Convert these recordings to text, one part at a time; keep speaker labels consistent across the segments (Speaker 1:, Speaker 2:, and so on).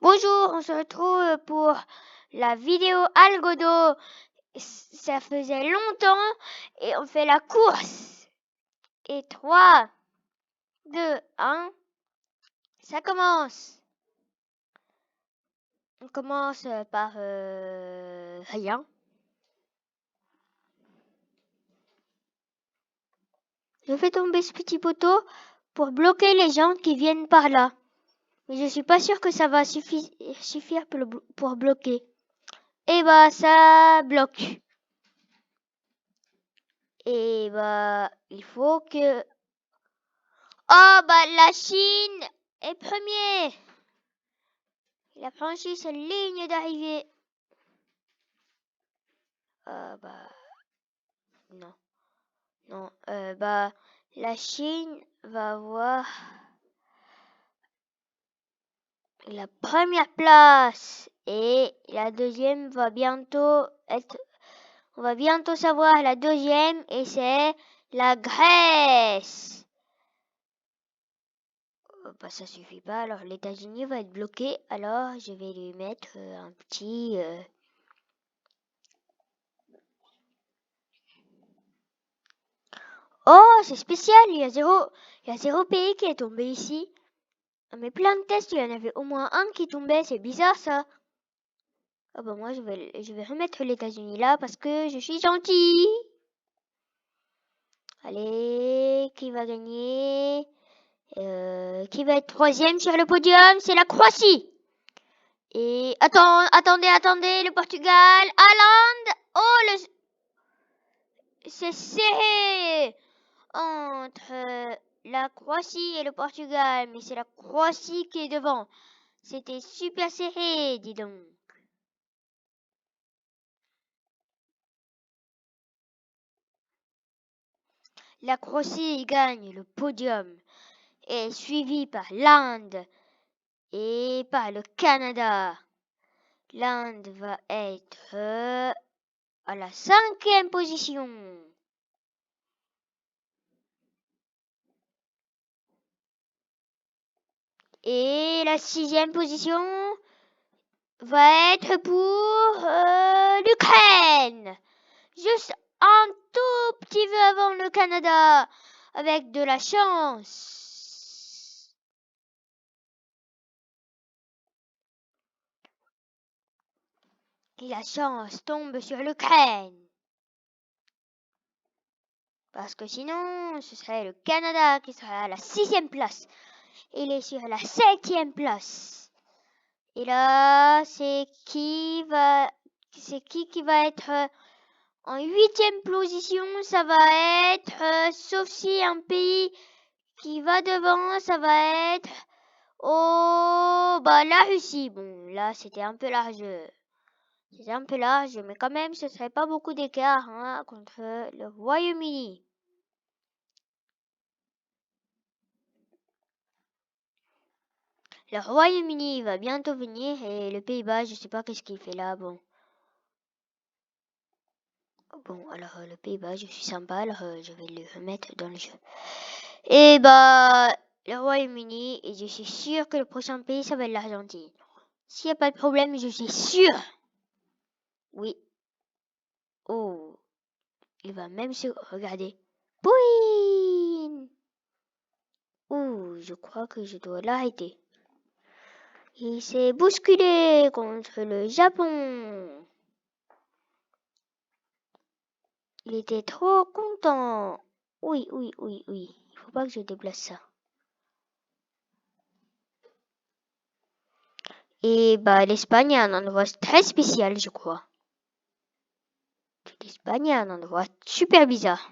Speaker 1: Bonjour, on se retrouve pour la vidéo Algodo. Ça faisait longtemps et on fait la course. Et 3, 2, 1, ça commence. On commence par rien. Je fais tomber ce petit poteau pour bloquer les gens qui viennent par là. Mais je suis pas sûre que ça va suffire pour bloquer. Et bah ça bloque. Et bah il faut que... Oh bah la Chine est premier. Il a franchi sa ligne d'arrivée. Bah non. Non. Bah la Chine va avoir la première place et la deuxième va bientôt être... On va bientôt savoir la deuxième et c'est la Grèce. Bah ça suffit pas, alors les États-Unis va être bloqué, alors je vais lui mettre un petit... Oh, c'est spécial, il y a zéro pays qui est tombé ici. Mais plein de tests, il y en avait au moins un qui tombait, c'est bizarre ça. Ah bah moi je vais remettre les États-Unis là parce que je suis gentil. Allez, qui va gagner? Qui va être troisième sur le podium? C'est la Croatie. Et attendez, le Portugal, Hollande. Oh, c'est serré entre la Croatie et le Portugal, mais c'est la Croatie qui est devant. C'était super serré, dis donc. La Croatie gagne le podium et est suivie par l'Inde et par le Canada. L'Inde va être à la 5e position. Et la 6e position va être pour l'Ukraine. Juste un tout petit peu avant le Canada, avec de la chance. Et la chance tombe sur l'Ukraine. Parce que sinon, ce serait le Canada qui serait à la 6e place. Il est sur la 7e place. Et là, c'est qui va être en 8e position? Ça va être, sauf si un pays qui va devant, ça va être, oh, bah la Russie. Bon, là, c'était un peu large. C'était un peu large, mais quand même, ce serait pas beaucoup d'écart hein, contre le Royaume-Uni. Le Royaume-Uni va bientôt venir et le Pays-Bas, je sais pas qu'est-ce qu'il fait là, bon. Bon, alors le Pays-Bas, je suis sympa, alors je vais le remettre dans le jeu. Et bah, le Royaume-Uni, et je suis sûre que le prochain pays, ça va être l'Argentine. S'il n'y a pas de problème, je suis sûre. Oui. Oh, il va même se regarder. Pouine! Oh, je crois que je dois l'arrêter. Il s'est bousculé contre le Japon. Il était trop content. Oui. Il faut pas que je déplace ça. Et bah, l'Espagne est un endroit très spécial, je crois. L'Espagne est un endroit super bizarre.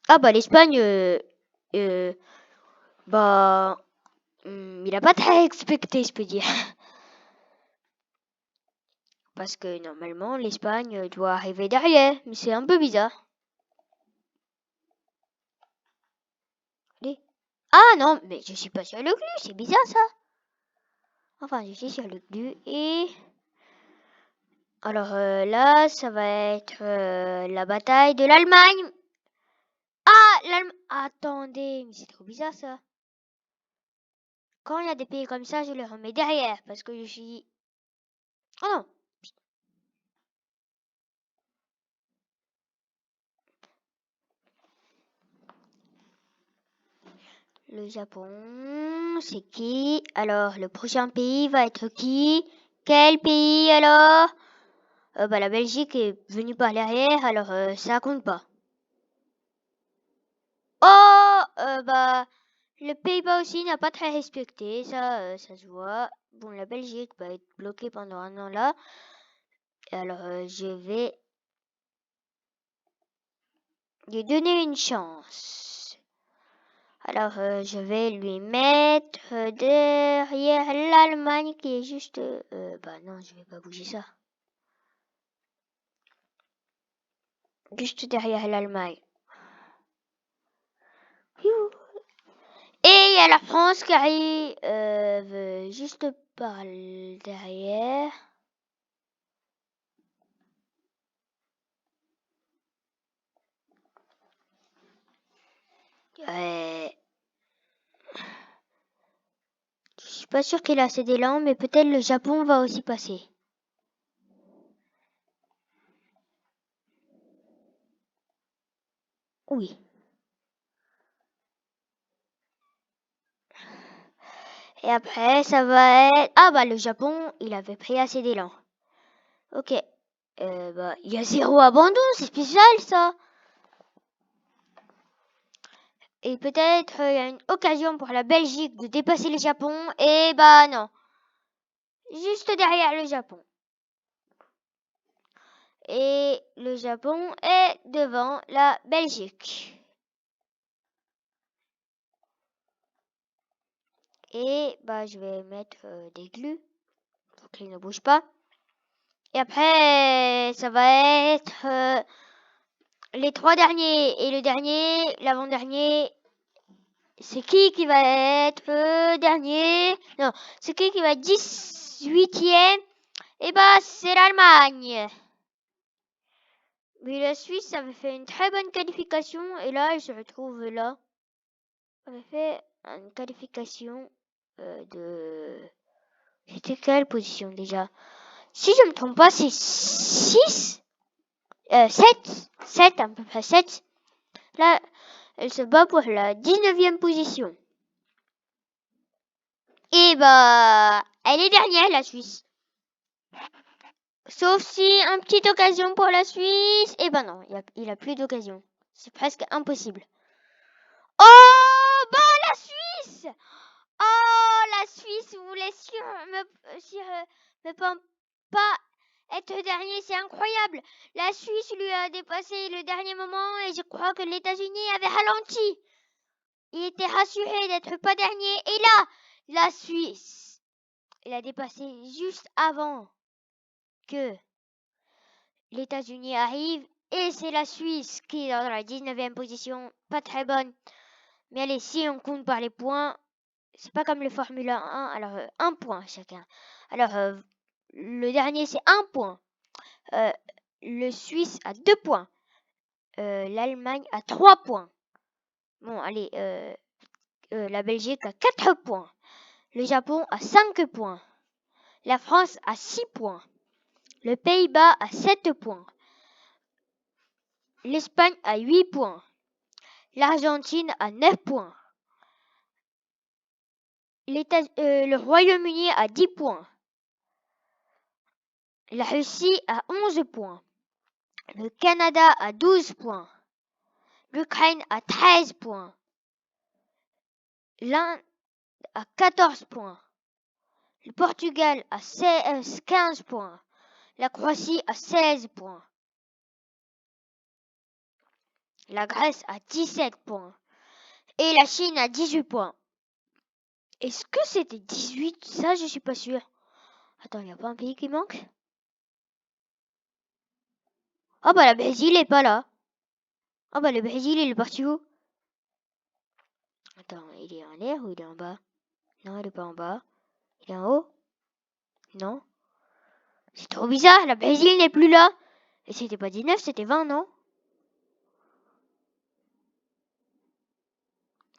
Speaker 1: Ah bah, l'Espagne, bah, il a pas très expecté, je peux dire. Parce que normalement, l'Espagne doit arriver derrière, mais c'est un peu bizarre. Allez. Ah non, mais je suis pas sur le glu, c'est bizarre ça. Enfin, je suis sur le glu et... Alors là, ça va être la bataille de l'Allemagne. Ah, l'Allemagne... Attendez, mais c'est trop bizarre ça. quand il y a des pays comme ça, je les remets derrière parce que je suis... Oh non! Le Japon, c'est qui? Alors, le prochain pays va être qui? Quel pays alors? La Belgique est venue par derrière, alors ça compte pas. Oh, le Pays-Bas aussi n'a pas très respecté, ça se voit. Bon, la Belgique va être bloquée pendant un an là. Alors, je vais lui donner une chance. Alors, je vais lui mettre derrière l'Allemagne qui est juste... non, je vais pas bouger ça. Juste derrière l'Allemagne. Et il y a la France qui arrive juste par derrière. Ouais. Je suis pas sûr qu'il a assez d'élan, mais peut-être le Japon va aussi passer. Oui. Et après, ça va être... Ah le Japon, il avait pris assez d'élan. Ok. Il y a 0 abandon, c'est spécial ça. Et peut-être il y a une occasion pour la Belgique de dépasser le Japon. Et non. Juste derrière le Japon. Et le Japon est devant la Belgique. Et je vais mettre des glues pour qu'ils ne bougent pas. Et après, ça va être les 3 derniers. Et le dernier, l'avant-dernier, c'est qui va être le dernier? Non, c'est qui va être 18e? Et c'est l'Allemagne. Mais la Suisse avait fait une très bonne qualification. Et là, elle se retrouve là. Elle avait fait une qualification de... C'était quelle position déjà? Si je me trompe pas, c'est 6, 7, à peu près 7. Là, elle se bat pour la 19e position. Et elle est dernière, la Suisse. Sauf si une petite occasion pour la Suisse. Et non, il a plus d'occasion. C'est presque impossible. Oh, la Suisse! Oh, la Suisse voulait pas être dernier, c'est incroyable. La Suisse lui a dépassé le dernier moment et je crois que les États-Unis avaient ralenti. Il était rassuré d'être pas dernier. Et là, la Suisse, il a dépassé juste avant que les États-Unis arrivent. Et c'est la Suisse qui est dans la 19e position. Pas très bonne. Mais allez, si on compte par les points, c'est pas comme le Formule 1. Alors, 1 point chacun. Alors, le dernier, c'est 1 point. Le Suisse a 2 points. L'Allemagne a 3 points. Bon, allez, la Belgique a 4 points. Le Japon a 5 points. La France a 6 points. Le Pays-Bas a 7 points. L'Espagne a 8 points. L'Argentine a 9 points. Le Royaume-Uni a 10 points. La Russie a 11 points. Le Canada a 12 points. L'Ukraine a 13 points. L'Inde a 14 points. Le Portugal a 15 points. La Croatie a 16 points. La Grèce a 17 points. Et la Chine a 18 points. Est-ce que c'était 18? Ça, je suis pas sûre. Attends, il n'y a pas un pays qui manque? Ah le Brésil est pas là. Ah le Brésil, il est parti où? Attends, il est en l'air ou il est en bas? Non, il est pas en bas. Il est en haut? Non. C'est trop bizarre, le Brésil n'est plus là. Et c'était pas 19, c'était 20, non?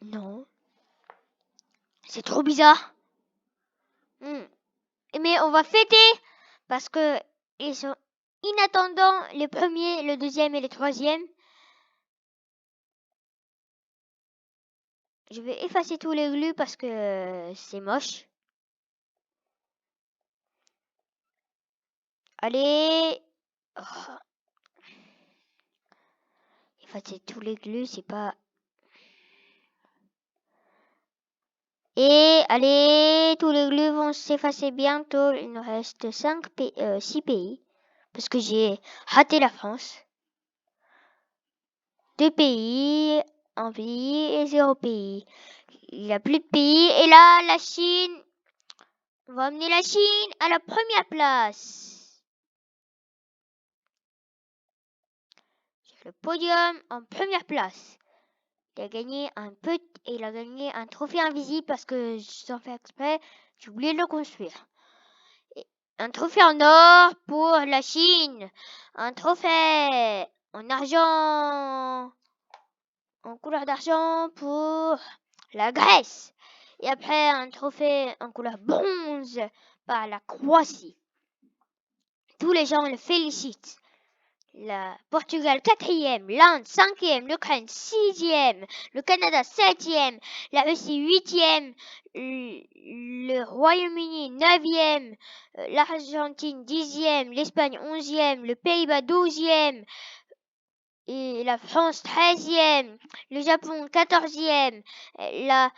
Speaker 1: Non. C'est trop bizarre. Mais on va fêter parce que ils sont inattendants, les premiers, le deuxième et le troisième. Je vais effacer tous les glues parce que c'est moche. Allez. Oh. Effacer tous les glues, c'est pas... Et allez, tous les glues vont s'effacer bientôt. Il nous reste 6 pays. Parce que j'ai raté la France. 2 pays, 1 pays et 0 pays. Il n'y a plus de pays. Et là, la Chine. On va amener la Chine à la première place. Sur le podium, en première place. Il a gagné un trophée invisible parce que, sans faire exprès, j'ai oublié de le construire. Un trophée en or pour la Chine. Un trophée en argent, en couleur d'argent pour la Grèce. Et après, un trophée en couleur bronze par la Croatie. Tous les gens le félicitent. Le Portugal 4e, l'Inde 5e, l'Ukraine 6e, le Canada 7e, la Russie 8e, le Royaume-Uni 9e, l'Argentine 10e, l'Espagne 11e, le Pays-Bas 12e, et la France 13e, le Japon 14e, la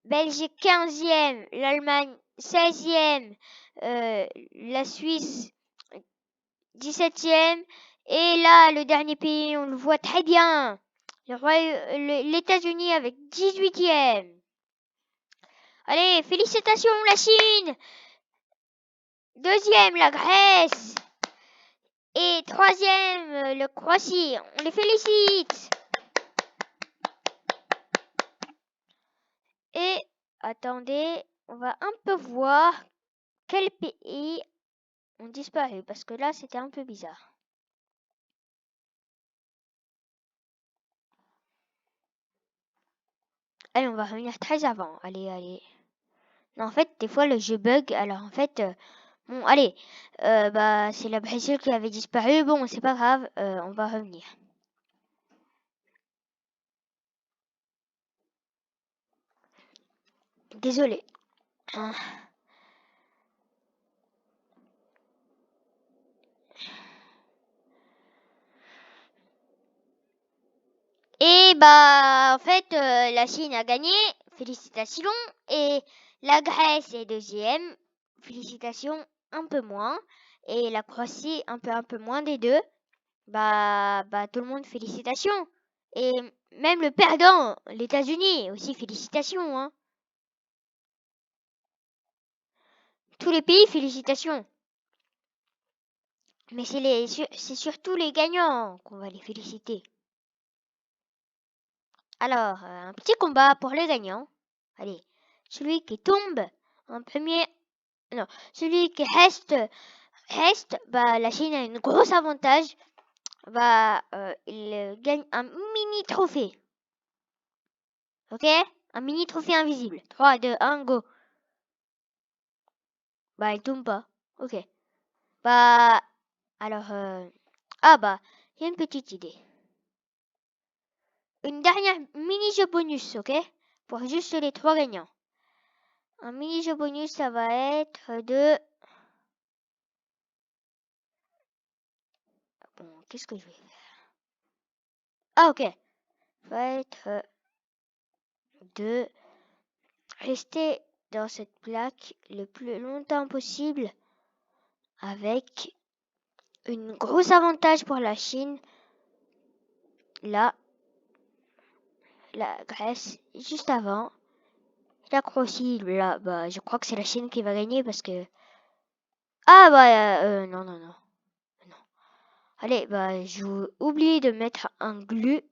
Speaker 1: Belgique 15e, l'Allemagne 16e, la Suisse 17e. Et là, le dernier pays, on le voit très bien. Les États-Unis avec 18e. Allez, félicitations la Chine. 2e, la Grèce. Et 3e, le Croatie. On les félicite. Et attendez, on va un peu voir quels pays ont disparu. Parce que là, c'était un peu bizarre. Allez, on va revenir très avant. Allez. Non, en fait, des fois, le jeu bug. Alors, en fait, bon, allez. C'est la Brésil qui avait disparu. Bon, c'est pas grave. On va revenir. Désolé. Et en fait, la Chine a gagné. Félicitations. Et la Grèce est 2e. Félicitations, un peu moins. Et la Croatie, un peu moins des deux. Tout le monde, félicitations. Et même le perdant, les États-Unis, aussi félicitations. Hein. Tous les pays, félicitations. Mais c'est surtout les gagnants qu'on va les féliciter. Alors, un petit combat pour les gagnants. Allez, celui qui tombe en premier... Non, celui qui reste, la Chine a un gros avantage. Il gagne un mini trophée. Ok? Un mini trophée invisible. 3, 2, 1, go. Il tombe pas. Ok. Alors... il y a une petite idée. Une dernière mini-jeu bonus, ok? Pour juste les 3 gagnants. Un mini-jeu bonus, ça va être de... Bon, qu'est-ce que je vais faire? Ah, ok. Ça va être de rester dans cette plaque le plus longtemps possible avec un gros avantage pour la Chine. Là, la Grèce, juste avant. La Croatie, là, je crois que c'est la Chine qui va gagner parce que... non. Allez, j'ai oublié de mettre un glue.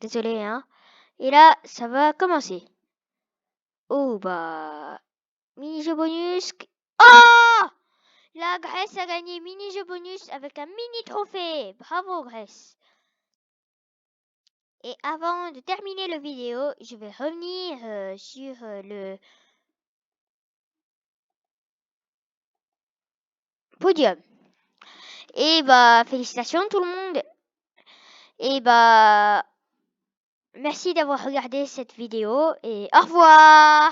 Speaker 1: Désolé, hein. Et là, ça va commencer. Oh, mini-jeu bonus. Oh! La Grèce a gagné mini-jeu bonus avec un mini-trophée. Bravo, Grèce. Et avant de terminer la vidéo, je vais revenir sur le podium. Et bah, félicitations tout le monde. Et bah, merci d'avoir regardé cette vidéo et au revoir.